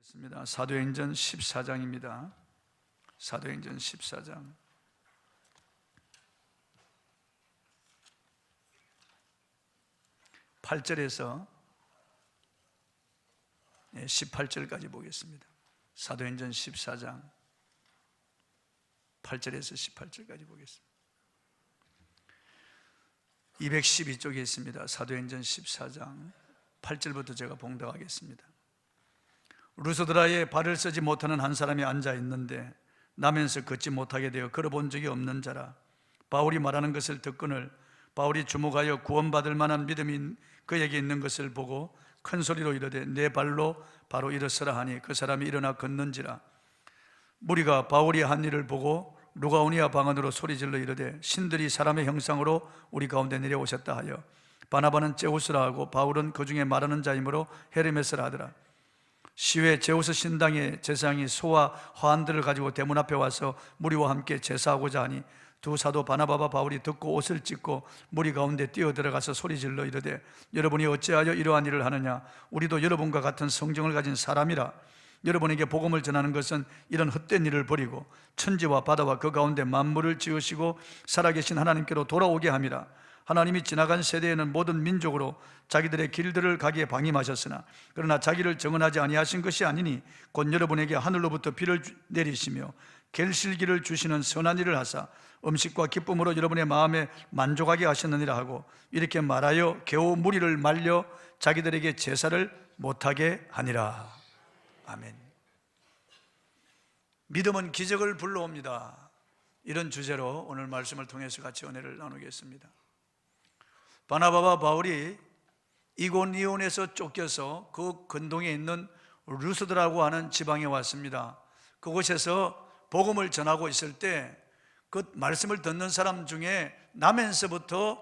보겠습니다. 사도행전 14장입니다. 사도행전 14장 8절에서 18절까지 보겠습니다. 사도행전 14장 8절에서 18절까지 보겠습니다. 212쪽에 있습니다. 사도행전 14장 8절부터 제가 봉독하겠습니다. 루스드라에 발을 쓰지 못하는 한 사람이 앉아 있는데 나면서 걷지 못하게 되어 걸어본 적이 없는 자라. 바울이 말하는 것을 듣거늘 바울이 주목하여 구원받을 만한 믿음이 그에게 있는 것을 보고 큰 소리로 이르되 내 발로 바로 일어서라 하니 그 사람이 일어나 걷는지라. 무리가 바울이 한 일을 보고 루가오니아 방언으로 소리질러 이르되 신들이 사람의 형상으로 우리 가운데 내려오셨다 하여 바나바는 제우스라 하고 바울은 그 중에 말하는 자이므로 헤르메스라 하더라. 시외 제우스 신당의 제사장이 소와 화환들을 가지고 대문 앞에 와서 무리와 함께 제사하고자 하니 두 사도 바나바와 바울이 듣고 옷을 찢고 무리 가운데 뛰어들어가서 소리질러 이르되 여러분이 어찌하여 이러한 일을 하느냐? 우리도 여러분과 같은 성정을 가진 사람이라. 여러분에게 복음을 전하는 것은 이런 헛된 일을 버리고 천지와 바다와 그 가운데 만물을 지으시고 살아계신 하나님께로 돌아오게 함이라. 하나님이 지나간 세대에는 모든 민족으로 자기들의 길들을 가기에 방임하셨으나 그러나 자기를 정언하지 아니하신 것이 아니니 곧 여러분에게 하늘로부터 비를 내리시며 결실기를 주시는 선한 일을 하사 음식과 기쁨으로 여러분의 마음에 만족하게 하셨느니라 하고 이렇게 말하여 겨우 무리를 말려 자기들에게 제사를 못하게 하니라. 아멘. 믿음은 기적을 불러옵니다. 이런 주제로 오늘 말씀을 통해서 같이 은혜를 나누겠습니다. 바나바와 바울이 이고니온에서 쫓겨서 그 근동에 있는 루스드라고 하는 지방에 왔습니다. 그곳에서 복음을 전하고 있을 때 그 말씀을 듣는 사람 중에 나면서부터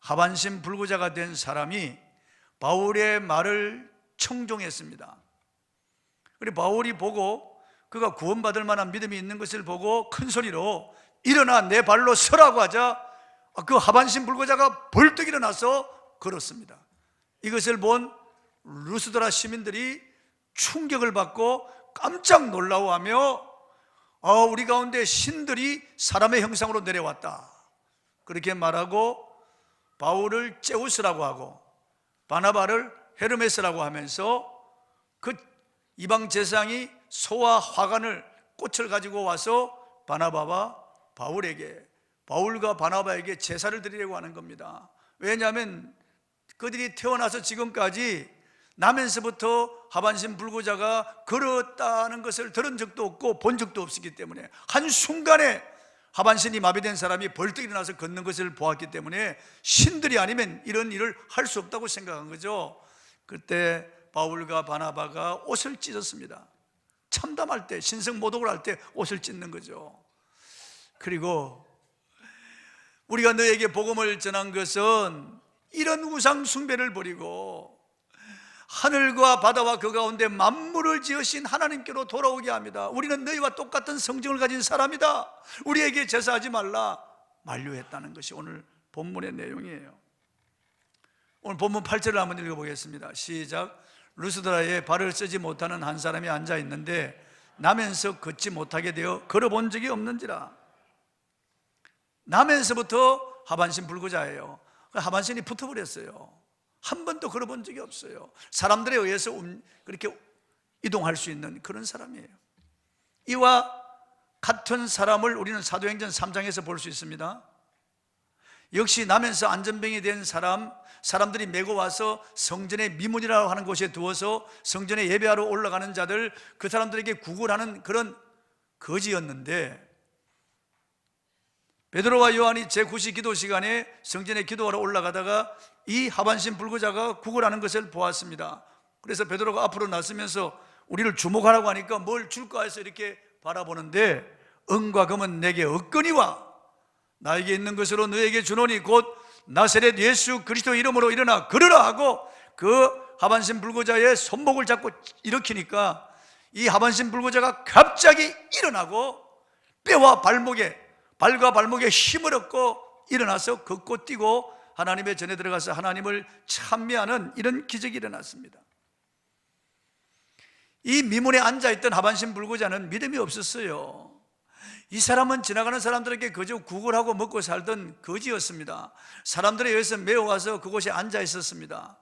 하반신 불구자가 된 사람이 바울의 말을 청종했습니다. 그리고 바울이 보고 그가 구원받을 만한 믿음이 있는 것을 보고 큰 소리로 일어나 내 발로 서라고 하자 그 하반신 불구자가 벌떡 일어나서 걸었습니다. 이것을 본 루스드라 시민들이 충격을 받고 깜짝 놀라워하며 우리 가운데 신들이 사람의 형상으로 내려왔다 그렇게 말하고 바울을 제우스라고 하고 바나바를 헤르메스라고 하면서 그 이방 제사장이 소와 화관을 꽃을 가지고 와서 바나바와 바울에게 바울과 바나바에게 제사를 드리려고 하는 겁니다. 왜냐하면 그들이 태어나서 지금까지 나면서부터 하반신 불구자가 걸었다는 것을 들은 적도 없고 본 적도 없었기 때문에 한순간에 하반신이 마비된 사람이 벌떡 일어나서 걷는 것을 보았기 때문에 신들이 아니면 이런 일을 할 수 없다고 생각한 거죠. 그때 바울과 바나바가 옷을 찢었습니다. 참담할 때, 신성 모독을 할 때 옷을 찢는 거죠. 그리고 우리가 너에게 복음을 전한 것은 이런 우상 숭배를 버리고 하늘과 바다와 그 가운데 만물을 지으신 하나님께로 돌아오게 합니다. 우리는 너희와 똑같은 성정을 가진 사람이다. 우리에게 제사하지 말라 만류했다는 것이 오늘 본문의 내용이에요. 오늘 본문 8절을 한번 읽어보겠습니다. 시작. 루스드라에 발을 쓰지 못하는 한 사람이 앉아 있는데 나면서 걷지 못하게 되어 걸어본 적이 없는지라. 나면서부터 하반신 불구자예요. 하반신이 붙어버렸어요. 한 번도 걸어본 적이 없어요. 사람들에 의해서 그렇게 이동할 수 있는 그런 사람이에요. 이와 같은 사람을 우리는 사도행전 3장에서 볼 수 있습니다. 역시 나면서 안전병이 된 사람들이 메고 와서 성전의 미문이라고 하는 곳에 두어서 성전에 예배하러 올라가는 자들, 그 사람들에게 구걸하는 그런 거지였는데 베드로와 요한이 제9시 기도 시간에 성전에 기도하러 올라가다가 이 하반신 불구자가 구걸하는 것을 보았습니다. 그래서 베드로가 앞으로 나서면서 우리를 주목하라고 하니까 뭘 줄까 해서 이렇게 바라보는데 은과 금은 내게 없거니와 나에게 있는 것으로 너에게 주노니 곧 나사렛 예수 그리스도 이름으로 일어나 걸으라 하고 그 하반신 불구자의 손목을 잡고 일으키니까 이 하반신 불구자가 갑자기 일어나고 뼈와 발과 발목에 힘을 얻고 일어나서 걷고 뛰고 하나님의 전에 들어가서 하나님을 찬미하는 이런 기적이 일어났습니다. 이 미문에 앉아있던 하반신 불구자는 믿음이 없었어요. 이 사람은 지나가는 사람들에게 그저 구걸하고 먹고 살던 거지였습니다. 사람들에 의해서 매어와서 그곳에 앉아 있었습니다.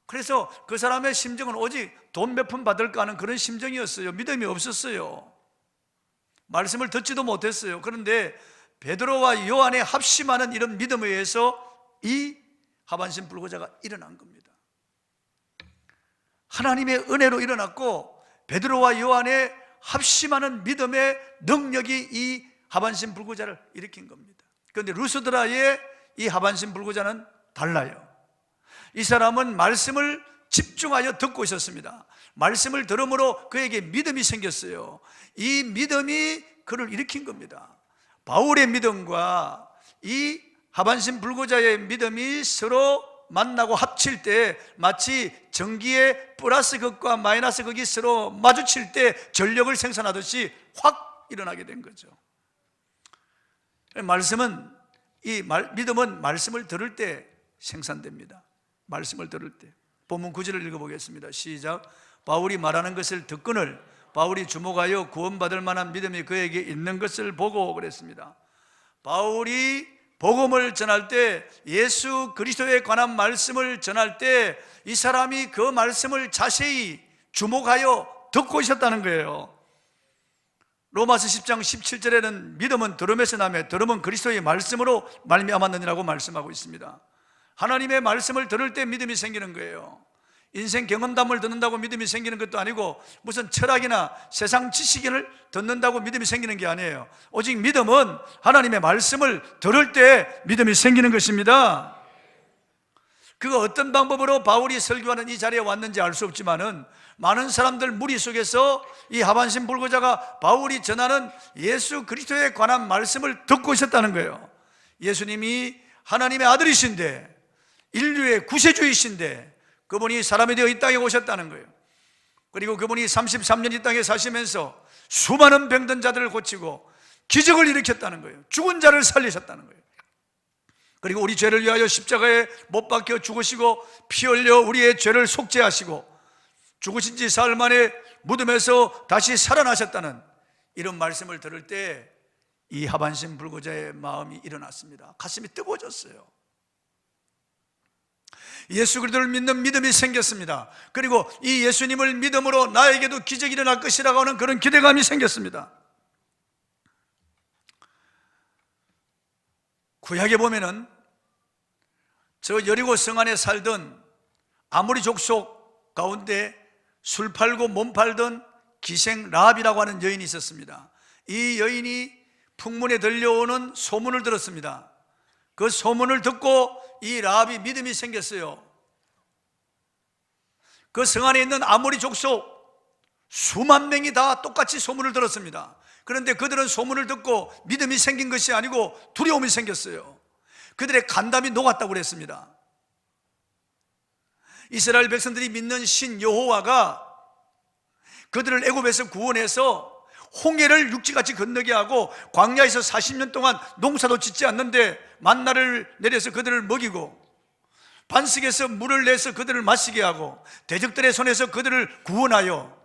그래서 그 사람의 심정은 오직 돈 몇 푼 받을까 하는 그런 심정이었어요. 믿음이 없었어요. 말씀을 듣지도 못했어요. 그런데 베드로와 요한의 합심하는 이런 믿음에 의해서 이 하반신 불구자가 일어난 겁니다. 하나님의 은혜로 일어났고, 베드로와 요한의 합심하는 믿음의 능력이 이 하반신 불구자를 일으킨 겁니다. 그런데 루스드라의 이 하반신 불구자는 달라요. 이 사람은 말씀을 집중하여 듣고 있었습니다. 말씀을 들음으로 그에게 믿음이 생겼어요. 이 믿음이 그를 일으킨 겁니다. 바울의 믿음과 이 하반신 불구자의 믿음이 서로 만나고 합칠 때 마치 전기의 플러스 극과 마이너스 극이 서로 마주칠 때 전력을 생산하듯이 확 일어나게 된 거죠. 믿음은 말씀을 들을 때 생산됩니다. 말씀을 들을 때. 본문 9절을 읽어보겠습니다. 시작. 바울이 말하는 것을 듣거늘 바울이 주목하여 구원받을 만한 믿음이 그에게 있는 것을 보고 그랬습니다. 바울이 복음을 전할 때, 예수 그리스도에 관한 말씀을 전할 때 이 사람이 그 말씀을 자세히 주목하여 듣고 있었다는 거예요. 로마서 10장 17절에는 믿음은 들음에서 나며 들음은 그리스도의 말씀으로 말미암았느니라고 말씀하고 있습니다. 하나님의 말씀을 들을 때 믿음이 생기는 거예요. 인생 경험담을 듣는다고 믿음이 생기는 것도 아니고 무슨 철학이나 세상 지식을 듣는다고 믿음이 생기는 게 아니에요. 오직 믿음은 하나님의 말씀을 들을 때 믿음이 생기는 것입니다. 그가 어떤 방법으로 바울이 설교하는 이 자리에 왔는지 알 수 없지만은 많은 사람들 무리 속에서 이 하반신 불구자가 바울이 전하는 예수 그리스도에 관한 말씀을 듣고 있었다는 거예요. 예수님이 하나님의 아들이신데, 인류의 구세주이신데 그분이 사람이 되어 이 땅에 오셨다는 거예요. 그리고 그분이 33년 이 땅에 사시면서 수많은 병든 자들을 고치고 기적을 일으켰다는 거예요. 죽은 자를 살리셨다는 거예요. 그리고 우리 죄를 위하여 십자가에 못 박혀 죽으시고 피 흘려 우리의 죄를 속죄하시고 죽으신 지 사흘 만에 무덤에서 다시 살아나셨다는 이런 말씀을 들을 때 이 하반신 불구자의 마음이 일어났습니다. 가슴이 뜨거워졌어요. 예수 그리스도를 믿는 믿음이 생겼습니다. 그리고 이 예수님을 믿음으로 나에게도 기적이 일어날 것이라고 하는 그런 기대감이 생겼습니다. 구약에 보면은 저 여리고 성 안에 살던 아모리 족속 가운데 술 팔고 몸 팔던 기생 라합이라고 하는 여인이 있었습니다. 이 여인이 풍문에 들려오는 소문을 들었습니다. 그 소문을 듣고 이 라합이 믿음이 생겼어요. 그 성 안에 있는 아모리 족속 수만 명이 다 똑같이 소문을 들었습니다. 그런데 그들은 소문을 듣고 믿음이 생긴 것이 아니고 두려움이 생겼어요. 그들의 간담이 녹았다고 그랬습니다. 이스라엘 백성들이 믿는 신 여호와가 그들을 애굽에서 구원해서 홍해를 육지같이 건너게 하고 광야에서 40년 동안 농사도 짓지 않는데 만나를 내려서 그들을 먹이고 반석에서 물을 내서 그들을 마시게 하고 대적들의 손에서 그들을 구원하여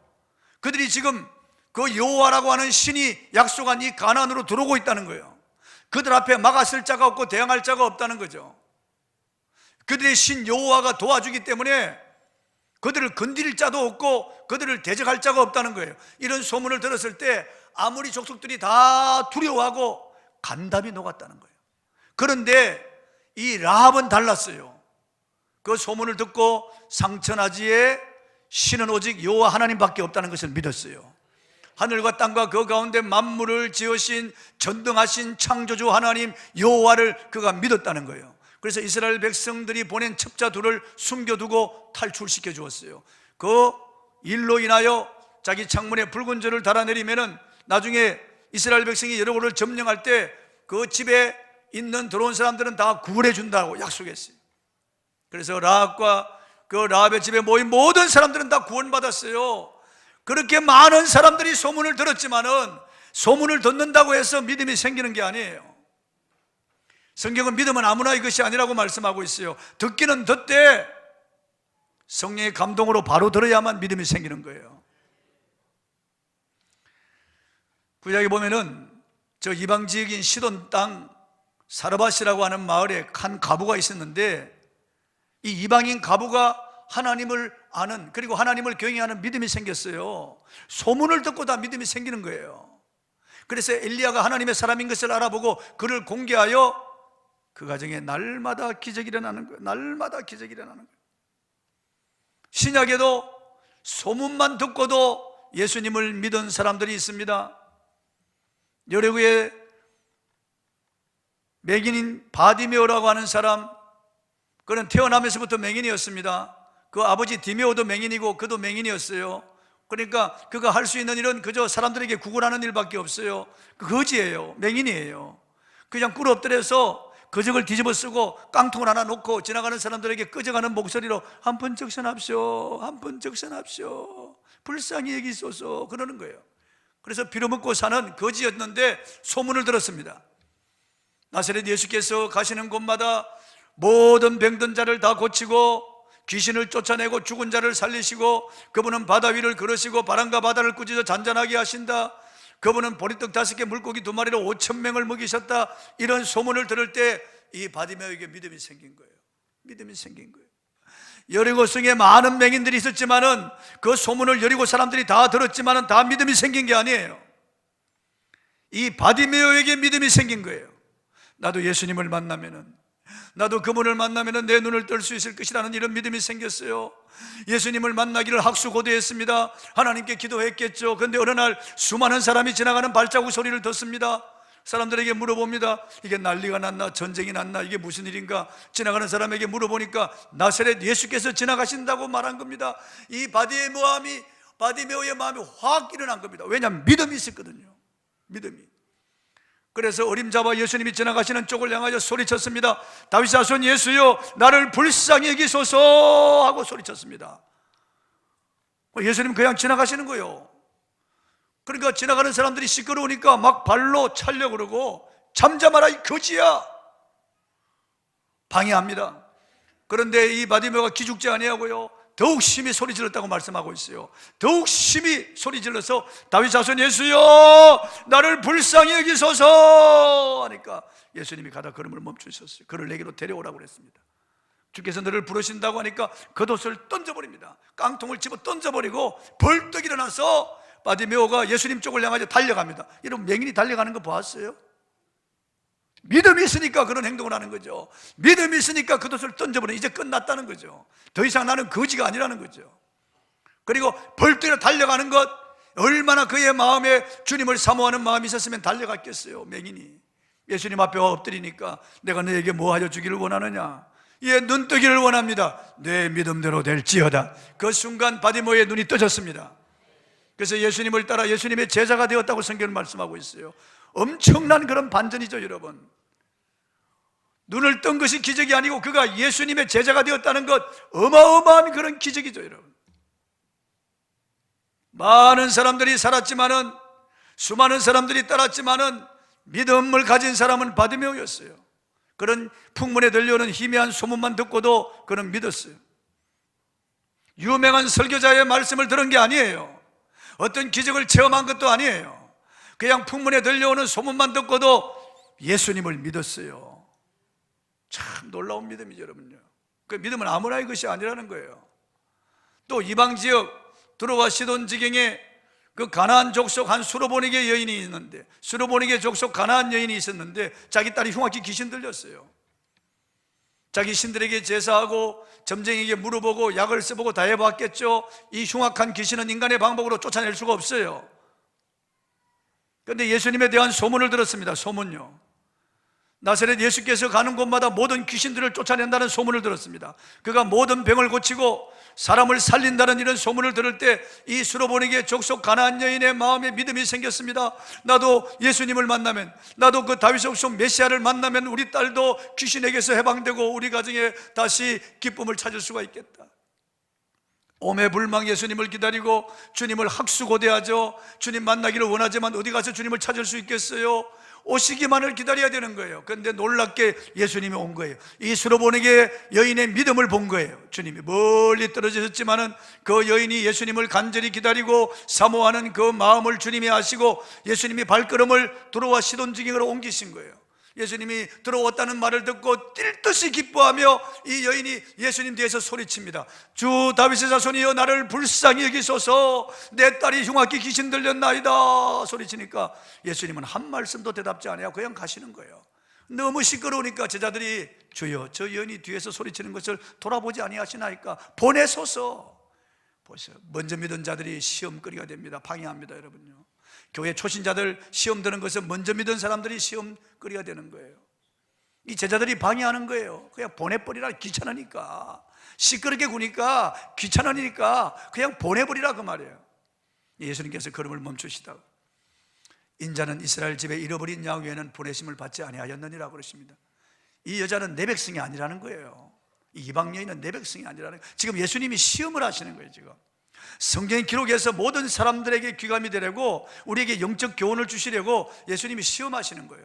그들이 지금 그 여호와라고 하는 신이 약속한 이 가나안으로 들어오고 있다는 거예요. 그들 앞에 막아설 자가 없고 대항할 자가 없다는 거죠. 그들의 신 여호와가 도와주기 때문에 그들을 건드릴 자도 없고 그들을 대적할 자가 없다는 거예요. 이런 소문을 들었을 때 아무리 족속들이 다 두려워하고 간담이 녹았다는 거예요. 그런데 이 라합은 달랐어요. 그 소문을 듣고 상천하지에 신은 오직 여호와 하나님밖에 없다는 것을 믿었어요. 하늘과 땅과 그 가운데 만물을 지으신 전능하신 창조주 하나님 여호와를 그가 믿었다는 거예요. 그래서 이스라엘 백성들이 보낸 첩자 둘을 숨겨두고 탈출시켜 주었어요. 그 일로 인하여 자기 창문에 붉은 줄을 달아내리면은 나중에 이스라엘 백성이 여러 곳을 점령할 때 그 집에 있는 들어온 사람들은 다 구원해 준다고 약속했어요. 그래서 라합과 그 라합의 집에 모인 모든 사람들은 다 구원받았어요. 그렇게 많은 사람들이 소문을 들었지만은 소문을 듣는다고 해서 믿음이 생기는 게 아니에요. 성경은 믿음은 아무나 이것이 아니라고 말씀하고 있어요. 듣기는 듣되 성령의 감동으로 바로 들어야만 믿음이 생기는 거예요. 구약에 보면은 저 이방 지역인 시돈 땅 사르밧이라고 하는 마을에 한 과부가 있었는데, 이 이방인 과부가 하나님을 아는, 그리고 하나님을 경외하는 믿음이 생겼어요. 소문을 듣고 다 믿음이 생기는 거예요. 그래서 엘리야가 하나님의 사람인 것을 알아보고 그를 공개하여 그 가정에 날마다 기적이 일어나는 거예요. 날마다 기적이 일어나는 거예요. 신약에도 소문만 듣고도 예수님을 믿은 사람들이 있습니다. 여리고의 맹인인 바디메오라고 하는 사람, 그는 태어나면서부터 맹인이었습니다. 그 아버지 디메오도 맹인이고 그도 맹인이었어요. 그러니까 그가 할 수 있는 일은 그저 사람들에게 구걸하는 일밖에 없어요. 그 거지예요. 맹인이에요. 그냥 꿇어 엎드려서 거적을 뒤집어 쓰고 깡통을 하나 놓고 지나가는 사람들에게 끄적하는 목소리로 한 번 적선합시오, 한 번 적선합시오, 불쌍히 여기소서, 그러는 거예요. 그래서 빌어먹고 사는 거지였는데 소문을 들었습니다. 나사렛 예수께서 가시는 곳마다 모든 병든 자를 다 고치고 귀신을 쫓아내고 죽은 자를 살리시고, 그분은 바다 위를 걸으시고 바람과 바다를 꾸짖어 잔잔하게 하신다, 그분은 보리떡 5개 물고기 2마리로 5,000명을 먹이셨다, 이런 소문을 들을 때 이 바디메오에게 믿음이 생긴 거예요. 믿음이 생긴 거예요. 여리고 성에 많은 맹인들이 있었지만은 그 소문을 여리고 사람들이 다 들었지만은 다 믿음이 생긴 게 아니에요. 이 바디메오에게 믿음이 생긴 거예요. 나도 예수님을 만나면은, 나도 그분을 만나면은 내 눈을 뜰 수 있을 것이라는 이런 믿음이 생겼어요. 예수님을 만나기를 학수고대했습니다. 하나님께 기도했겠죠. 그런데 어느 날 수많은 사람이 지나가는 발자국 소리를 듣습니다. 사람들에게 물어봅니다. 이게 난리가 났나, 전쟁이 났나, 이게 무슨 일인가. 지나가는 사람에게 물어보니까 나사렛 예수께서 지나가신다고 말한 겁니다. 이 바디메오의 마음이 확 일어난 겁니다. 왜냐하면 믿음이 있었거든요. 믿음이. 그래서 어림잡아 예수님이 지나가시는 쪽을 향하여 소리쳤습니다. 다윗 자손 예수여, 나를 불쌍히 여기소서 하고 소리쳤습니다. 예수님 그냥 지나가시는 거예요. 그러니까 지나가는 사람들이 시끄러우니까 막 발로 차려고 그러고, 잠잠하라 이 거지야, 방해합니다. 그런데 이 바디메오가 기죽지 아니하고요, 더욱 심히 소리 질렀다고 말씀하고 있어요. 더욱 심히 소리 질러서 다윗 자손 예수여, 나를 불쌍히 여기소서 하니까 예수님이 가다 걸음을 멈추셨어요. 그를 내게로 데려오라고 그랬습니다. 주께서 너를 부르신다고 하니까 겉옷을 던져버립니다. 깡통을 집어 던져버리고 벌떡 일어나서 바디메오가 예수님 쪽을 향하여 달려갑니다. 이런 맹인이 달려가는 거 보았어요? 믿음이 있으니까 그런 행동을 하는 거죠. 믿음이 있으니까 겉옷을 던져버리면 이제 끝났다는 거죠. 더 이상 나는 거지가 아니라는 거죠. 그리고 벌떡 달려가는 것, 얼마나 그의 마음에 주님을 사모하는 마음이 있었으면 달려갔겠어요. 맹인이 예수님 앞에 와 엎드리니까 내가 너에게 뭐 하여 주기를 원하느냐, 예, 눈 뜨기를 원합니다. 내 믿음대로 될지어다. 그 순간 바디메오의 눈이 떠졌습니다. 그래서 예수님을 따라 예수님의 제자가 되었다고 성경은 말씀하고 있어요. 엄청난 그런 반전이죠, 여러분. 눈을 뜬 것이 기적이 아니고 그가 예수님의 제자가 되었다는 것, 어마어마한 그런 기적이죠, 여러분. 많은 사람들이 살았지만은, 수많은 사람들이 따랐지만은 믿음을 가진 사람은 바디메오였어요. 그런 풍문에 들려오는 희미한 소문만 듣고도 그는 믿었어요. 유명한 설교자의 말씀을 들은 게 아니에요. 어떤 기적을 체험한 것도 아니에요. 그냥 풍문에 들려오는 소문만 듣고도 예수님을 믿었어요. 참 놀라운 믿음이죠, 여러분요. 그 믿음은 아무나의 것이 아니라는 거예요. 또 이방 지역 두로와 시돈 지경에 그 가나안 족속 한 수로보니게 여인이 있는데, 수로보니게 족속 가나안 여인이 있었는데 자기 딸이 흉악히 귀신 들렸어요. 자기 신들에게 제사하고 점쟁이에게 물어보고 약을 써보고 다 해봤겠죠. 이 흉악한 귀신은 인간의 방법으로 쫓아낼 수가 없어요. 그런데 예수님에 대한 소문을 들었습니다. 소문요. 나사렛 예수께서 가는 곳마다 모든 귀신들을 쫓아낸다는 소문을 들었습니다. 그가 모든 병을 고치고 사람을 살린다는 이런 소문을 들을 때 이 수로보니게 족속 가나안 여인의 마음에 믿음이 생겼습니다. 나도 예수님을 만나면, 나도 그 다윗 족속 메시아를 만나면 우리 딸도 귀신에게서 해방되고 우리 가정에 다시 기쁨을 찾을 수가 있겠다. 오매불망 예수님을 기다리고 주님을 학수고대하죠. 주님 만나기를 원하지만 어디 가서 주님을 찾을 수 있겠어요? 오시기만을 기다려야 되는 거예요. 그런데 놀랍게 예수님이 온 거예요. 이 수로보내게 여인의 믿음을 본 거예요. 주님이 멀리 떨어지셨지만은 그 여인이 예수님을 간절히 기다리고 사모하는 그 마음을 주님이 아시고 예수님이 발걸음을 들어와 시돈지경으로 옮기신 거예요. 예수님이 들어왔다는 말을 듣고 뛸 듯이 기뻐하며 이 여인이 예수님 뒤에서 소리칩니다. 주 다윗의 자손이여 나를 불쌍히 여기소서, 내 딸이 흉악히 귀신 들렸나이다 소리치니까 예수님은 한 말씀도 대답지 않아요. 그냥 가시는 거예요. 너무 시끄러우니까 제자들이 주여 저 여인이 뒤에서 소리치는 것을 돌아보지 아니하시나이까 보내소서. 보세요. 먼저 믿은 자들이 시험거리가 됩니다. 방해합니다. 여러분요, 교회 초신자들 시험 드는 것은 먼저 믿은 사람들이 시험거리가 되는 거예요. 이 제자들이 방해하는 거예요. 그냥 보내버리라, 귀찮으니까. 시끄럽게 구니까 귀찮으니까 그냥 보내버리라 그 말이에요. 예수님께서 걸음을 멈추시다가 인자는 이스라엘 집에 잃어버린 양 외에는 보내심을 받지 아니하였느니라 그러십니다. 이 여자는 내 백성이 아니라는 거예요. 이 이방 여인은 내 백성이 아니라는 거예요. 지금 예수님이 시험을 하시는 거예요. 지금 성경 기록에서 모든 사람들에게 귀감이 되려고 우리에게 영적 교훈을 주시려고 예수님이 시험하시는 거예요.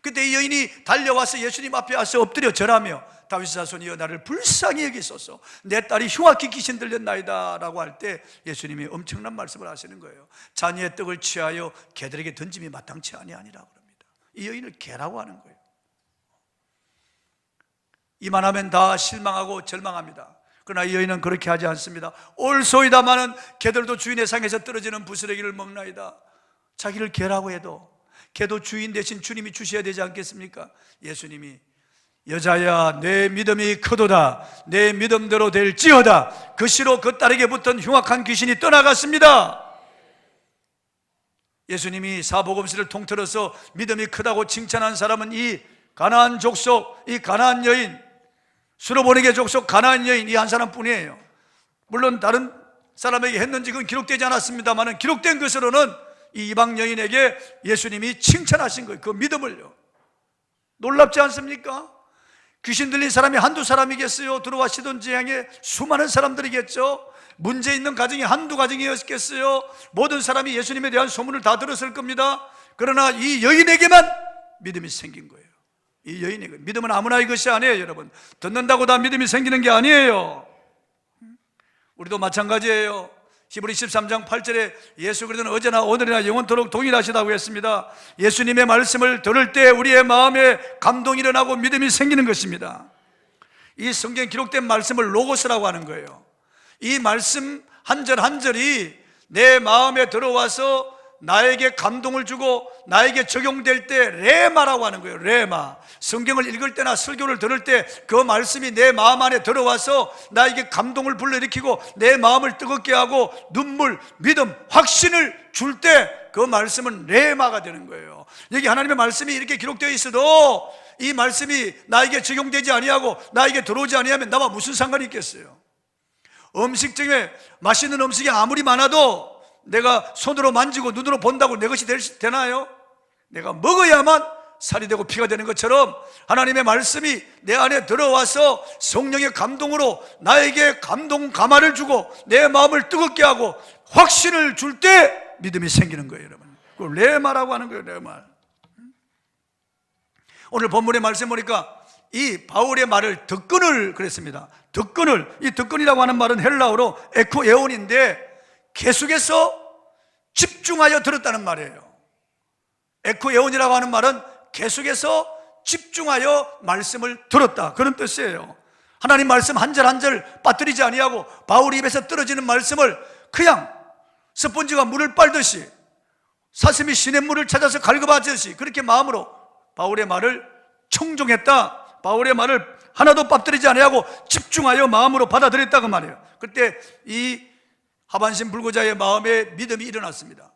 그때 이 여인이 달려와서 예수님 앞에 와서 엎드려 절하며 다윗의 자손이여 나를 불쌍히 여기소서, 내 딸이 흉악히 귀신 들렸나이다 라고 할 때 예수님이 엄청난 말씀을 하시는 거예요. 자녀의 떡을 취하여 개들에게 던짐이 마땅치 아니하니라 그럽니다. 이 여인을 개라고 하는 거예요. 이만하면 다 실망하고 절망합니다. 그러나 이 여인은 그렇게 하지 않습니다. 옳소이다마는 개들도 주인의 상에서 떨어지는 부스러기를 먹나이다. 자기를 개라고 해도 개도 주인 대신 주님이 주셔야 되지 않겠습니까? 예수님이 여자야 내 믿음이 크도다, 내 믿음대로 될지어다. 그 시로 그 딸에게 붙은 흉악한 귀신이 떠나갔습니다. 예수님이 사복음서를 통틀어서 믿음이 크다고 칭찬한 사람은 이 가나안 족속, 이 가나안 여인, 수로보내게 족속 가나안 여인 이 한 사람뿐이에요. 물론 다른 사람에게 했는지 그건 기록되지 않았습니다만 기록된 것으로는 이 이방 여인에게 예수님이 칭찬하신 거예요. 그 믿음을요. 놀랍지 않습니까? 귀신 들린 사람이 한두 사람이겠어요? 들어와 시돈지향에 수많은 사람들이겠죠? 문제 있는 가정이 한두 가정이었겠어요? 모든 사람이 예수님에 대한 소문을 다 들었을 겁니다. 그러나 이 여인에게만 믿음이 생긴 거예요. 이 여인에게. 믿음은 아무나 이것이 아니에요. 여러분, 듣는다고 다 믿음이 생기는 게 아니에요. 우리도 마찬가지예요. 히브리 13장 8절에 예수 그리스도는 어제나 오늘이나 영원토록 동일하시다고 했습니다. 예수님의 말씀을 들을 때 우리의 마음에 감동이 일어나고 믿음이 생기는 것입니다. 이 성경에 기록된 말씀을 로고스라고 하는 거예요. 이 말씀 한 절 한 절이 내 마음에 들어와서 나에게 감동을 주고 나에게 적용될 때 레마라고 하는 거예요. 레마. 성경을 읽을 때나 설교를 들을 때 그 말씀이 내 마음 안에 들어와서 나에게 감동을 불러일으키고 내 마음을 뜨겁게 하고 눈물, 믿음, 확신을 줄 때 그 말씀은 레마가 되는 거예요. 여기 하나님의 말씀이 이렇게 기록되어 있어도 이 말씀이 나에게 적용되지 아니하고 나에게 들어오지 아니하면 나와 무슨 상관이 있겠어요? 음식 중에 맛있는 음식이 아무리 많아도 내가 손으로 만지고 눈으로 본다고 내 것이 되나요? 내가 먹어야만 살이 되고 피가 되는 것처럼 하나님의 말씀이 내 안에 들어와서 성령의 감동으로 나에게 감동 감화를 주고 내 마음을 뜨겁게 하고 확신을 줄 때 믿음이 생기는 거예요. 여러분, 그걸 레마라고 하는 거예요. 레마. 오늘 본문의 말씀 보니까 이 바울의 말을 득근을 그랬습니다. 득근을, 이 득근이라고 하는 말은 헬라어로 에코에온인데 계속해서 집중하여 들었다는 말이에요. 에코에온이라고 하는 말은 계속해서 집중하여 말씀을 들었다, 그런 뜻이에요. 하나님 말씀 한 절 한 절 빠뜨리지 아니하고 바울 입에서 떨어지는 말씀을 그냥 스펀지가 물을 빨듯이 사슴이 시냇물을 찾아서 갈급하듯이 그렇게 마음으로 바울의 말을 청종했다. 바울의 말을 하나도 빠뜨리지 아니하고 집중하여 마음으로 받아들였다 그 말이에요. 그때 이 하반신 불구자의 마음에 믿음이 일어났습니다.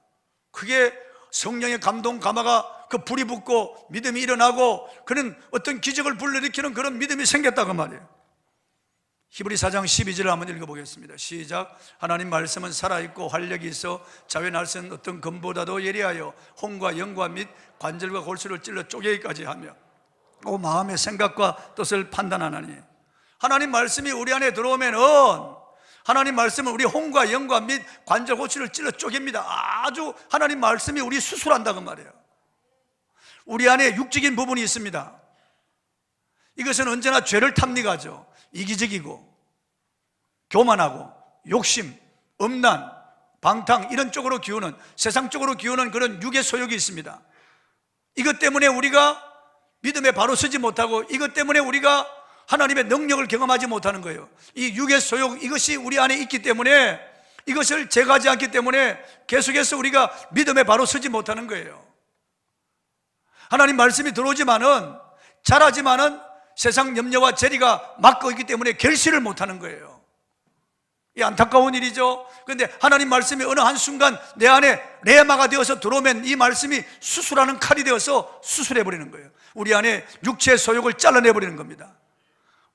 그게 성령의 감동 감화가 그 불이 붙고 믿음이 일어나고 그런 어떤 기적을 불러일으키는 그런 믿음이 생겼다 그 말이에요. 히브리 4장 12절을 한번 읽어보겠습니다. 시작. 하나님 말씀은 살아있고 활력이 있어 자외 날선 어떤 검보다도 예리하여 혼과 영과 및 관절과 골수를 찔러 쪼개기까지 하며 그 마음의 생각과 뜻을 판단하나니. 하나님 말씀이 우리 안에 들어오면은 하나님 말씀은 우리 혼과 영과 및 관절 호추를 찔러 쪼갭니다. 아주 하나님 말씀이 우리 수술한다 그 말이에요. 우리 안에 육적인 부분이 있습니다. 이것은 언제나 죄를 탐닉하죠. 이기적이고 교만하고 욕심, 음란, 방탕 이런 쪽으로 기우는, 세상 쪽으로 기우는 그런 육의 소욕이 있습니다. 이것 때문에 우리가 믿음에 바로 서지 못하고, 이것 때문에 우리가 하나님의 능력을 경험하지 못하는 거예요. 이 육의 소욕, 이것이 우리 안에 있기 때문에, 이것을 제거하지 않기 때문에 계속해서 우리가 믿음에 바로 서지 못하는 거예요. 하나님 말씀이 들어오지만은, 잘하지만은 세상 염려와 재리가 막고 있기 때문에 결실을 못하는 거예요. 이 안타까운 일이죠. 그런데 하나님 말씀이 어느 한순간 내 안에 레마가 되어서 들어오면 이 말씀이 수술하는 칼이 되어서 수술해버리는 거예요. 우리 안에 육체의 소욕을 잘라내버리는 겁니다.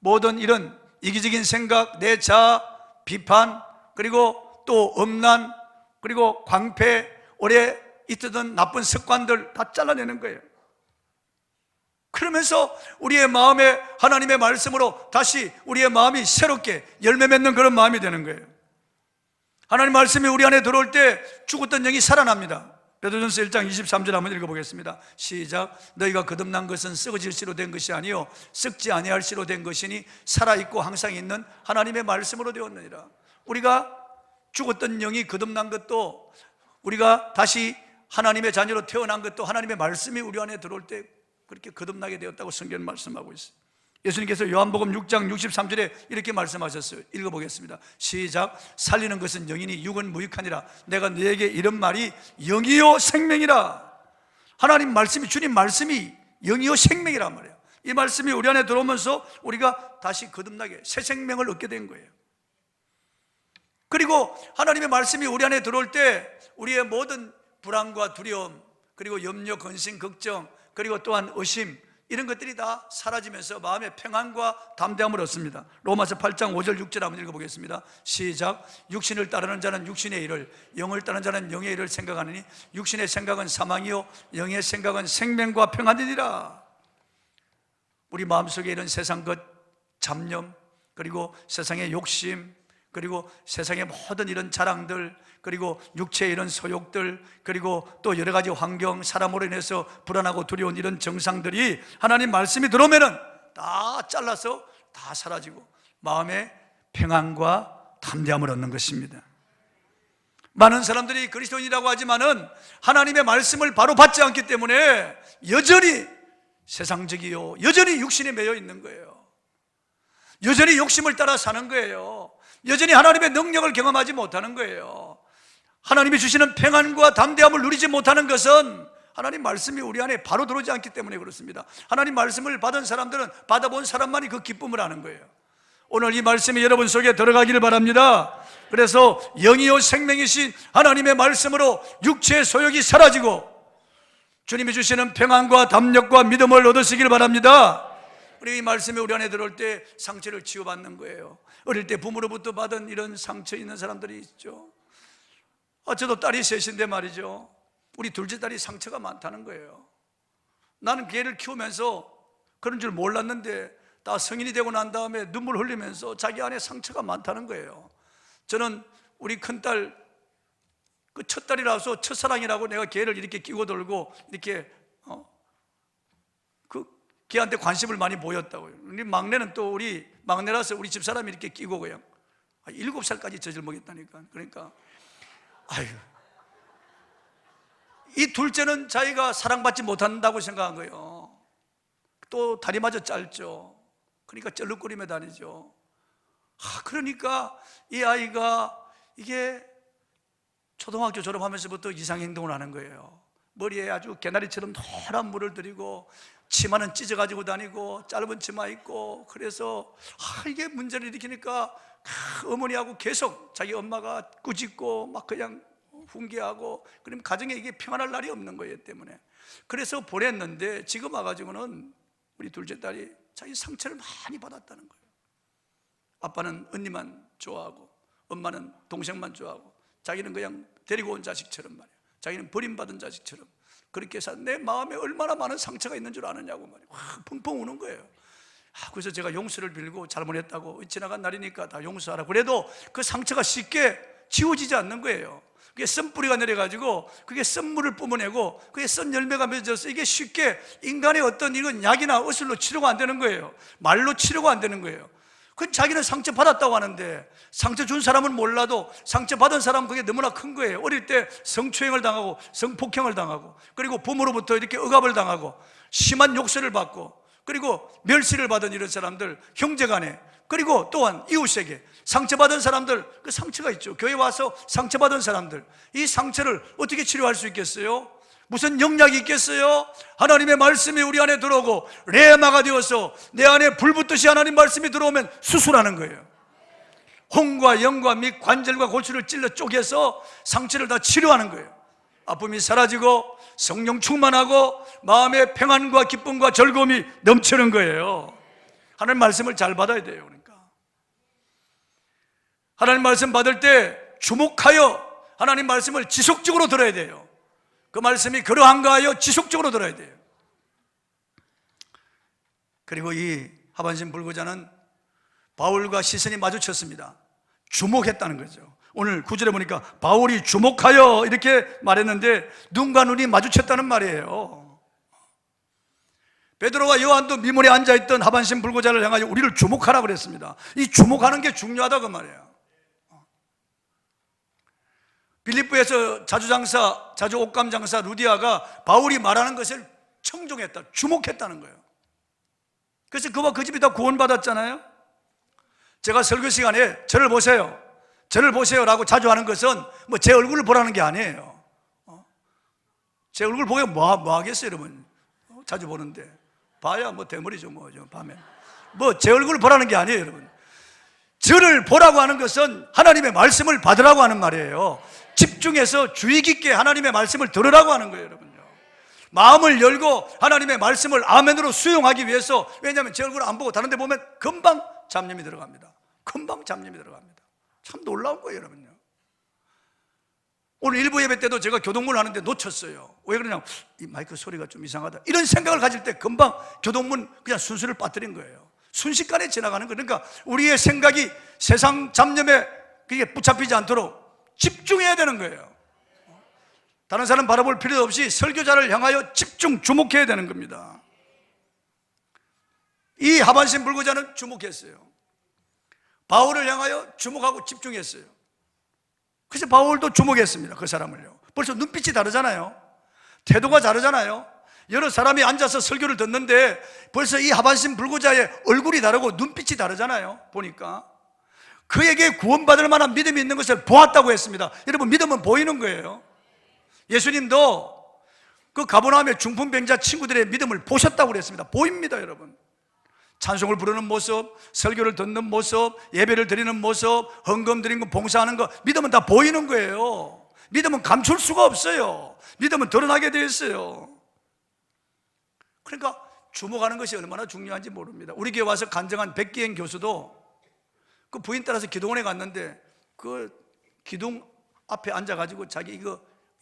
모든 이런 이기적인 생각, 내 자아, 비판, 그리고 또 음란, 그리고 광패, 오래 있던 나쁜 습관들 다 잘라내는 거예요. 그러면서 우리의 마음에 하나님의 말씀으로 다시 우리의 마음이 새롭게 열매 맺는 그런 마음이 되는 거예요. 하나님 말씀이 우리 안에 들어올 때 죽었던 영이 살아납니다. 베드로전서 1장 23절 한번 읽어보겠습니다. 시작. 너희가 거듭난 것은 썩어질 씨로 된 것이 아니요 썩지 아니할 씨로 된 것이니 살아있고 항상 있는 하나님의 말씀으로 되었느니라. 우리가 죽었던 영이 거듭난 것도, 우리가 다시 하나님의 자녀로 태어난 것도 하나님의 말씀이 우리 안에 들어올 때 그렇게 거듭나게 되었다고 성경은 말씀하고 있어요. 예수님께서 요한복음 6장 63절에 이렇게 말씀하셨어요. 읽어보겠습니다. 시작. 살리는 것은 영이니 육은 무익하니라. 내가 너에게 이런 말이 영이요 생명이라. 하나님 말씀이, 주님 말씀이 영이요 생명이란 말이에요. 이 말씀이 우리 안에 들어오면서 우리가 다시 거듭나게 새 생명을 얻게 된 거예요. 그리고 하나님의 말씀이 우리 안에 들어올 때 우리의 모든 불안과 두려움, 그리고 염려, 근심, 걱정, 그리고 또한 의심, 이런 것들이 다 사라지면서 마음의 평안과 담대함을 얻습니다. 로마서 8장 5절 6절 한번 읽어보겠습니다. 시작. 육신을 따르는 자는 육신의 일을, 영을 따르는 자는 영의 일을 생각하느니 육신의 생각은 사망이요 영의 생각은 생명과 평안이니라. 우리 마음속에 이런 세상 것, 잡념, 그리고 세상의 욕심, 그리고 세상의 모든 이런 자랑들, 그리고 육체의 이런 소욕들, 그리고 또 여러 가지 환경, 사람으로 인해서 불안하고 두려운 이런 정상들이 하나님 말씀이 들어오면은 다 잘라서 다 사라지고 마음의 평안과 담대함을 얻는 것입니다. 많은 사람들이 그리스도인이라고 하지만은 하나님의 말씀을 바로 받지 않기 때문에 여전히 세상적이요, 여전히 육신에 매여 있는 거예요. 여전히 욕심을 따라 사는 거예요. 여전히 하나님의 능력을 경험하지 못하는 거예요. 하나님이 주시는 평안과 담대함을 누리지 못하는 것은 하나님 말씀이 우리 안에 바로 들어오지 않기 때문에 그렇습니다. 하나님 말씀을 받은 사람들은 받아본 사람만이 그 기쁨을 아는 거예요. 오늘 이 말씀이 여러분 속에 들어가기를 바랍니다. 그래서 영이요 생명이신 하나님의 말씀으로 육체의 소욕이 사라지고 주님이 주시는 평안과 담력과 믿음을 얻으시길 바랍니다. 그리고 이 말씀이 우리 안에 들어올 때 상처를 치유받는 거예요. 어릴 때 부모로부터 받은 이런 상처 있는 사람들이 있죠. 저도 딸이 셋인데 말이죠, 우리 둘째 딸이 상처가 많다는 거예요. 나는 걔를 키우면서 그런 줄 몰랐는데 다 성인이 되고 난 다음에 눈물 흘리면서 자기 안에 상처가 많다는 거예요. 저는 우리 큰딸, 그 첫딸이라서 첫사랑이라고 내가 걔를 이렇게 끼고 돌고 이렇게 걔한테 관심을 많이 보였다고요. 우리 막내는 또 우리 막내라서 우리 집사람이 이렇게 끼고 그냥 7살까지 젖을 먹였다니까. 그러니까 아유, 이 둘째는 자기가 사랑받지 못한다고 생각한 거예요. 또 다리마저 짧죠. 그러니까 쩔룩거리며 다니죠. 그러니까 이 아이가 이게 초등학교 졸업하면서부터 이상행동을 하는 거예요. 머리에 아주 개나리처럼 노란 물을 들이고 치마는 찢어가지고 다니고 짧은 치마 입고, 그래서 이게 문제를 일으키니까 어머니하고 계속 자기 엄마가 꾸짖고 막 그냥 훈계하고, 그럼 가정에 이게 평안할 날이 없는 거예요 때문에. 그래서 보냈는데 지금 와가지고는 우리 둘째 딸이 자기 상처를 많이 받았다는 거예요. 아빠는 언니만 좋아하고 엄마는 동생만 좋아하고 자기는 그냥 데리고 온 자식처럼 말이에요. 자기는 버림받은 자식처럼 그렇게 해서 내 마음에 얼마나 많은 상처가 있는 줄 아느냐고 말이에요. 펑펑 우는 거예요. 그래서 제가 용서를 빌고 잘못했다고, 지나간 날이니까 다 용서하라. 그래도 그 상처가 쉽게 지워지지 않는 거예요. 그게 쓴뿌리가 내려가지고 그게 쓴물을 뿜어내고 그게 쓴 열매가 맺어서 이게 쉽게 인간의 어떤 이건 약이나 의술로 치료가 안 되는 거예요. 말로 치료가 안 되는 거예요. 그 자기는 상처 받았다고 하는데, 상처 준 사람은 몰라도 상처 받은 사람은 그게 너무나 큰 거예요. 어릴 때 성추행을 당하고 성폭행을 당하고, 그리고 부모로부터 이렇게 억압을 당하고 심한 욕설을 받고, 그리고 멸시를 받은 이런 사람들, 형제간에, 그리고 또한 이웃에게 상처받은 사람들, 그 상처가 있죠. 교회 와서 상처받은 사람들, 이 상처를 어떻게 치료할 수 있겠어요? 무슨 영약이 있겠어요? 하나님의 말씀이 우리 안에 들어오고 레마가 되어서 내 안에 불 붙듯이 하나님 말씀이 들어오면 수술하는 거예요. 혼과 영과 및 관절과 골수를 찔러 쪼개서 상처를 다 치료하는 거예요. 아픔이 사라지고 성령 충만하고 마음의 평안과 기쁨과 즐거움이 넘치는 거예요. 하나님 말씀을 잘 받아야 돼요. 그러니까 하나님 말씀 받을 때 주목하여 하나님 말씀을 지속적으로 들어야 돼요. 그 말씀이 그러한가 하여 지속적으로 들어야 돼요. 그리고 이 하반신 불구자는 바울과 시선이 마주쳤습니다. 주목했다는 거죠. 오늘 9절에 보니까 바울이 주목하여 이렇게 말했는데 눈과 눈이 마주쳤다는 말이에요. 베드로와 요한도 미문에 앉아있던 하반신 불구자를 향하여 우리를 주목하라 그랬습니다. 이 주목하는 게 중요하다 그 말이에요. 빌립보에서 자주 옷감 장사 루디아가 바울이 말하는 것을 청종했다, 주목했다는 거예요. 그래서 그와 그 집이 다 구원받았잖아요. 제가 설교 시간에 저를 보세요, 저를 보세요라고 자주 하는 것은 뭐 제 얼굴을 보라는 게 아니에요. 제 얼굴 보게 뭐 하겠어요, 여러분? 자주 보는데 봐야 뭐 대머리죠, 뭐죠, 밤에. 뭐 제 얼굴을 보라는 게 아니에요, 여러분. 저를 보라고 하는 것은 하나님의 말씀을 받으라고 하는 말이에요. 집중해서 주의 깊게 하나님의 말씀을 들으라고 하는 거예요, 여러분요. 마음을 열고 하나님의 말씀을 아멘으로 수용하기 위해서, 왜냐하면 제 얼굴을 안 보고 다른 데 보면 금방 잡념이 들어갑니다. 금방 잡념이 들어갑니다. 참 놀라운 거예요, 여러분요. 오늘 일부 예배 때도 제가 교동문을 하는데 놓쳤어요. 왜 그러냐, 이 마이크 소리가 좀 이상하다, 이런 생각을 가질 때 금방 교동문 그냥 순서를 빠뜨린 거예요. 순식간에 지나가는 거예요. 그러니까 우리의 생각이 세상 잡념에 그게 붙잡히지 않도록 집중해야 되는 거예요. 다른 사람 바라볼 필요 없이 설교자를 향하여 집중, 주목해야 되는 겁니다. 이 하반신 불구자는 주목했어요. 바울을 향하여 주목하고 집중했어요. 그래서 바울도 주목했습니다. 그 사람을요. 벌써 눈빛이 다르잖아요. 태도가 다르잖아요. 여러 사람이 앉아서 설교를 듣는데 벌써 이 하반신 불구자의 얼굴이 다르고 눈빛이 다르잖아요. 보니까 그에게 구원받을 만한 믿음이 있는 것을 보았다고 했습니다. 여러분, 믿음은 보이는 거예요. 예수님도 그 가버나움의 중풍병자 친구들의 믿음을 보셨다고 그랬습니다. 보입니다, 여러분. 찬송을 부르는 모습, 설교를 듣는 모습, 예배를 드리는 모습, 헌금 드리는 거, 봉사하는 거, 믿음은 다 보이는 거예요. 믿음은 감출 수가 없어요. 믿음은 드러나게 되어 있어요. 그러니까 주목하는 것이 얼마나 중요한지 모릅니다. 우리 교회 와서 간증한 백기행 교수도 그 부인 따라서 기둥원에 갔는데 그 기둥 앞에 앉아가지고 자기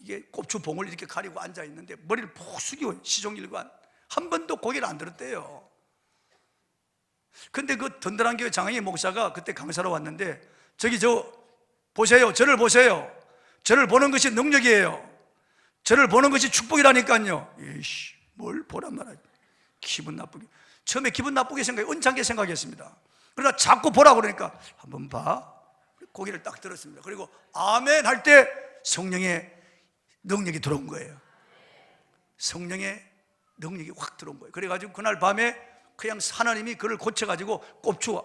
이게 고추봉을 이렇게 가리고 앉아있는데 머리를 푹 숙이고 시종일관 한 번도 고개를 안 들었대요. 근데 그 든든한 교회 장영희 목사가 그때 강사로 왔는데, 저기 보세요, 저를 보세요, 저를 보는 것이 능력이에요, 저를 보는 것이 축복이라니까요. 이씨, 뭘 보란 말이야. 기분 나쁘게, 처음에 기분 나쁘게 언짢게 생각했습니다. 그러나 자꾸 보라고 그러니까 한번 봐, 고개를 딱 들었습니다. 그리고 아멘 할 때 성령의 능력이 들어온 거예요. 성령의 능력이 확 들어온 거예요. 그래가지고 그날 밤에 그냥 하나님이 그를 고쳐가지고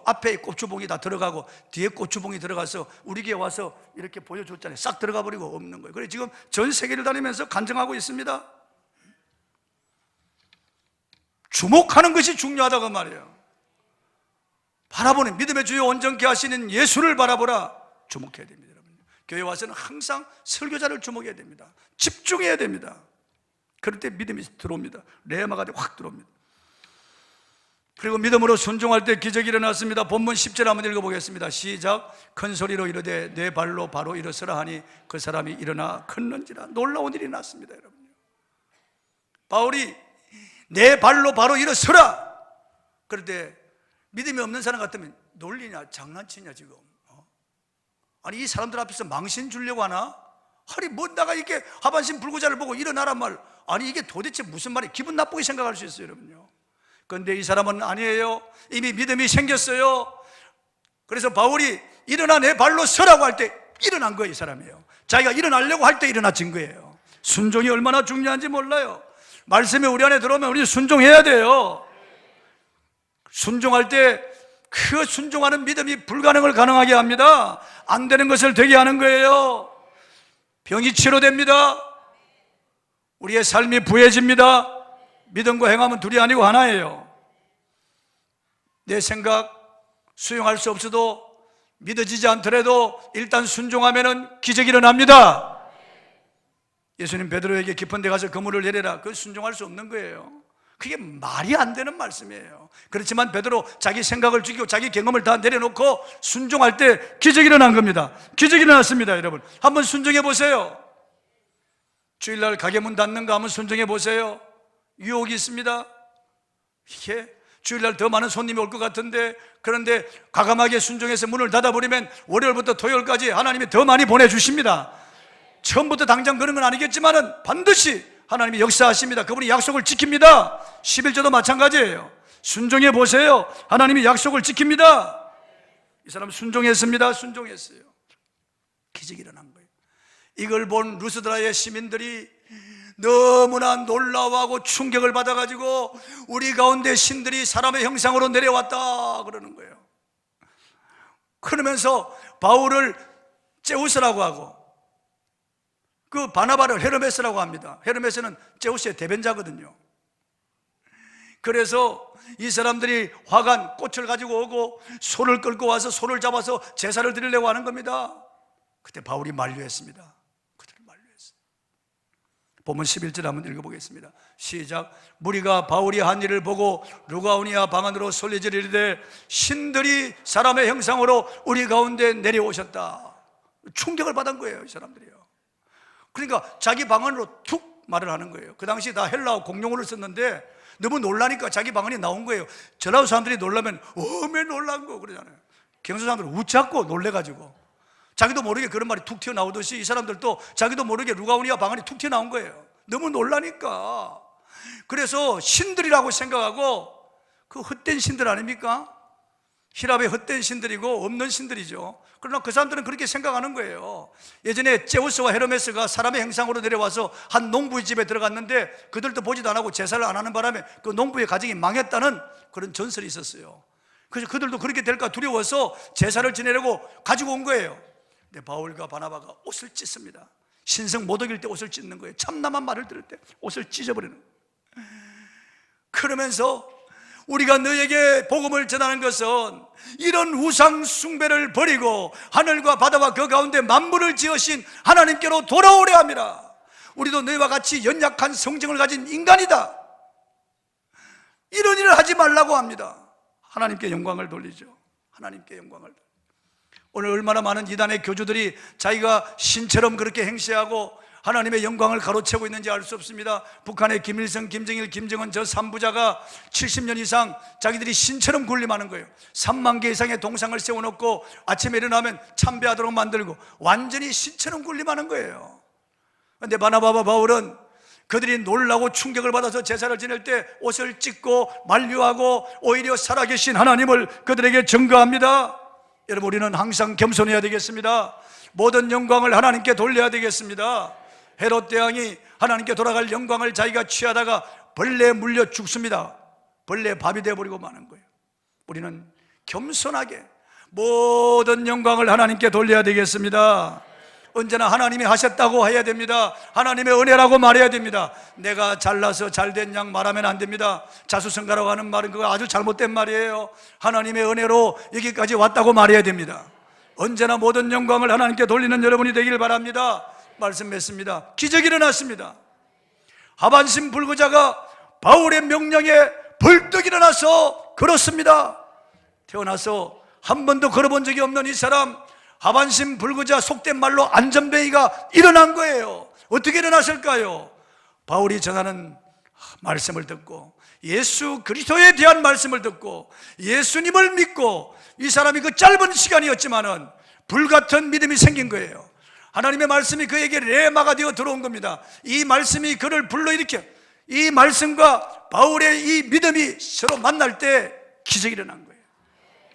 앞에 고추봉이 다 들어가고 뒤에 고추봉이 들어가서 우리 교회 와서 이렇게 보여줬잖아요. 싹 들어가 버리고 없는 거예요. 그래 지금 전 세계를 다니면서 간증하고 있습니다. 주목하는 것이 중요하다고 말이에요. 바라보는, 믿음의 주요 온전케 하시는 예수를 바라보라. 주목해야 됩니다, 여러분. 교회 와서는 항상 설교자를 주목해야 됩니다. 집중해야 됩니다. 그럴 때 믿음이 들어옵니다. 레마가 확 들어옵니다. 그리고 믿음으로 순종할 때 기적이 일어났습니다. 본문 10절 한번 읽어보겠습니다. 시작. 큰 소리로 이르되 내 발로 바로 일어서라 하니 그 사람이 일어나 걷는지라. 놀라운 일이 났습니다, 여러분. 바울이 내 발로 바로 일어서라. 그럴 때 믿음이 없는 사람 같으면 놀리냐 장난치냐 지금. 아니 이 사람들 앞에서 망신 주려고 하나? 아니 뭐 내가 이렇게 하반신 불구자를 보고 일어나란 말, 아니 이게 도대체 무슨 말이, 기분 나쁘게 생각할 수 있어요 여러분요. 그런데 이 사람은 아니에요. 이미 믿음이 생겼어요. 그래서 바울이 일어나 내 발로 서라고 할 때 일어난 거예요. 이 사람이에요. 자기가 일어나려고 할 때 일어나진 거예요. 순종이 얼마나 중요한지 몰라요. 말씀이 우리 안에 들어오면 우리 순종해야 돼요. 순종할 때 그 순종하는 믿음이 불가능을 가능하게 합니다. 안 되는 것을 되게 하는 거예요. 병이 치료됩니다. 우리의 삶이 부해집니다. 믿음과 행함은 둘이 아니고 하나예요. 내 생각 수용할 수 없어도, 믿어지지 않더라도 일단 순종하면 기적이 일어납니다. 예수님 베드로에게 깊은 데 가서 그물을 내려라, 그건 순종할 수 없는 거예요. 그게 말이 안 되는 말씀이에요. 그렇지만 베드로 자기 생각을 죽이고 자기 경험을 다 내려놓고 순종할 때 기적이 일어난 겁니다. 기적이 일어났습니다. 여러분 한번 순종해 보세요. 주일날 가게문 닫는 거 한번 순종해 보세요. 유혹이 있습니다. 이게 주일날 더 많은 손님이 올 것 같은데, 그런데 과감하게 순종해서 문을 닫아버리면 월요일부터 토요일까지 하나님이 더 많이 보내주십니다. 처음부터 당장 그런 건 아니겠지만 반드시 하나님이 역사하십니다. 그분이 약속을 지킵니다. 11조도 마찬가지예요. 순종해 보세요. 하나님이 약속을 지킵니다. 이 사람 순종했습니다. 순종했어요. 기적이 일어난 거예요. 이걸 본 루스드라의 시민들이 너무나 놀라워하고 충격을 받아가지고 우리 가운데 신들이 사람의 형상으로 내려왔다 그러는 거예요. 그러면서 바울을 제우스라고 하고 그 바나바를 헤르메스라고 합니다. 헤르메스는 제우스의 대변자거든요. 그래서 이 사람들이 화관 꽃을 가지고 오고 소를 끌고 와서 소를 잡아서 제사를 드리려고 하는 겁니다. 그때 바울이 만류했습니다. 그들을 만류했어요. 본문 11절 한번 읽어보겠습니다. 시작. 무리가 바울이 한 일을 보고 루가오니아 방 안으로 솔리지르되 신들이 사람의 형상으로 우리 가운데 내려오셨다. 충격을 받은 거예요, 이 사람들이요. 그러니까 자기 방언으로 툭 말을 하는 거예요. 그 당시 다 헬라어 공용어를 썼는데 너무 놀라니까 자기 방언이 나온 거예요. 전라도 사람들이 놀라면 어메 놀란 거 그러잖아요. 경상 사람들은 웃자고 놀래가지고 자기도 모르게 그런 말이 툭 튀어나오듯이 이 사람들도 자기도 모르게 루가오니아 방언이 툭 튀어나온 거예요. 너무 놀라니까. 그래서 신들이라고 생각하고, 그 헛된 신들 아닙니까? 히랍의 헛된 신들이고 없는 신들이죠. 그러나 그 사람들은 그렇게 생각하는 거예요. 예전에 제우스와 헤르메스가 사람의 형상으로 내려와서 한 농부의 집에 들어갔는데 그들도 보지도 안 하고 제사를 안 하는 바람에 그 농부의 가정이 망했다는 그런 전설이 있었어요. 그래서 그들도 그렇게 될까 두려워서 제사를 지내려고 가지고 온 거예요. 근데 바울과 바나바가 옷을 찢습니다. 신성 못 어길 때 옷을 찢는 거예요. 참남한 말을 들을 때 옷을 찢어버리는 거예요. 그러면서 우리가 너에게 복음을 전하는 것은 이런 우상 숭배를 버리고 하늘과 바다와 그 가운데 만물을 지으신 하나님께로 돌아오려 합니다. 우리도 너희와 같이 연약한 성정을 가진 인간이다. 이런 일을 하지 말라고 합니다. 하나님께 영광을 돌리죠. 하나님께 영광을 돌리죠. 오늘 얼마나 많은 이단의 교주들이 자기가 신처럼 그렇게 행세하고 하나님의 영광을 가로채고 있는지 알 수 없습니다. 북한의 김일성, 김정일, 김정은 저 3부자가 70년 이상 자기들이 신처럼 군림하는 거예요. 3만 개 이상의 동상을 세워놓고 아침에 일어나면 참배하도록 만들고 완전히 신처럼 군림하는 거예요. 그런데 바나바와 바울은 그들이 놀라고 충격을 받아서 제사를 지낼 때 옷을 찢고 만류하고 오히려 살아계신 하나님을 그들에게 증거합니다. 여러분, 우리는 항상 겸손해야 되겠습니다. 모든 영광을 하나님께 돌려야 되겠습니다. 헤롯 대왕이 하나님께 돌아갈 영광을 자기가 취하다가 벌레에 물려 죽습니다. 벌레 밥이 되어버리고 마는 거예요. 우리는 겸손하게 모든 영광을 하나님께 돌려야 되겠습니다. 언제나 하나님이 하셨다고 해야 됩니다. 하나님의 은혜라고 말해야 됩니다. 내가 잘나서 잘된 양 말하면 안 됩니다. 자수성가라고 하는 말은 그거 아주 잘못된 말이에요. 하나님의 은혜로 여기까지 왔다고 말해야 됩니다. 언제나 모든 영광을 하나님께 돌리는 여러분이 되길 바랍니다. 말씀 맺습니다. 기적이 일어났습니다. 하반신 불구자가 바울의 명령에 벌떡 일어나서 걸었습니다. 태어나서 한 번도 걸어본 적이 없는 이 사람, 하반신 불구자, 속된 말로 안전뱅이가 일어난 거예요. 어떻게 일어났을까요? 바울이 전하는 말씀을 듣고 예수 그리스도에 대한 말씀을 듣고 예수님을 믿고 이 사람이 그 짧은 시간이었지만은 불같은 믿음이 생긴 거예요. 하나님의 말씀이 그에게 레마가 되어 들어온 겁니다. 이 말씀이 그를 불러일으켜 이 말씀과 바울의 이 믿음이 서로 만날 때 기적이 일어난 거예요.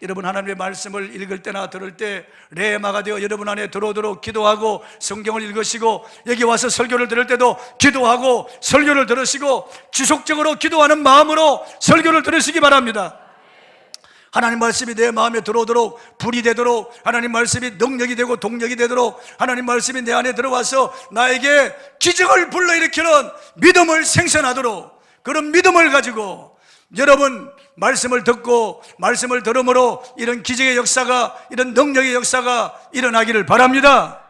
여러분, 하나님의 말씀을 읽을 때나 들을 때 레마가 되어 여러분 안에 들어오도록 기도하고 성경을 읽으시고 여기 와서 설교를 들을 때도 기도하고 설교를 들으시고 지속적으로 기도하는 마음으로 설교를 들으시기 바랍니다. 하나님 말씀이 내 마음에 들어오도록 불이 되도록 하나님 말씀이 능력이 되고 동력이 되도록 하나님 말씀이 내 안에 들어와서 나에게 기적을 불러일으키는 믿음을 생산하도록 그런 믿음을 가지고 여러분 말씀을 듣고 말씀을 들음으로 이런 기적의 역사가 이런 능력의 역사가 일어나기를 바랍니다.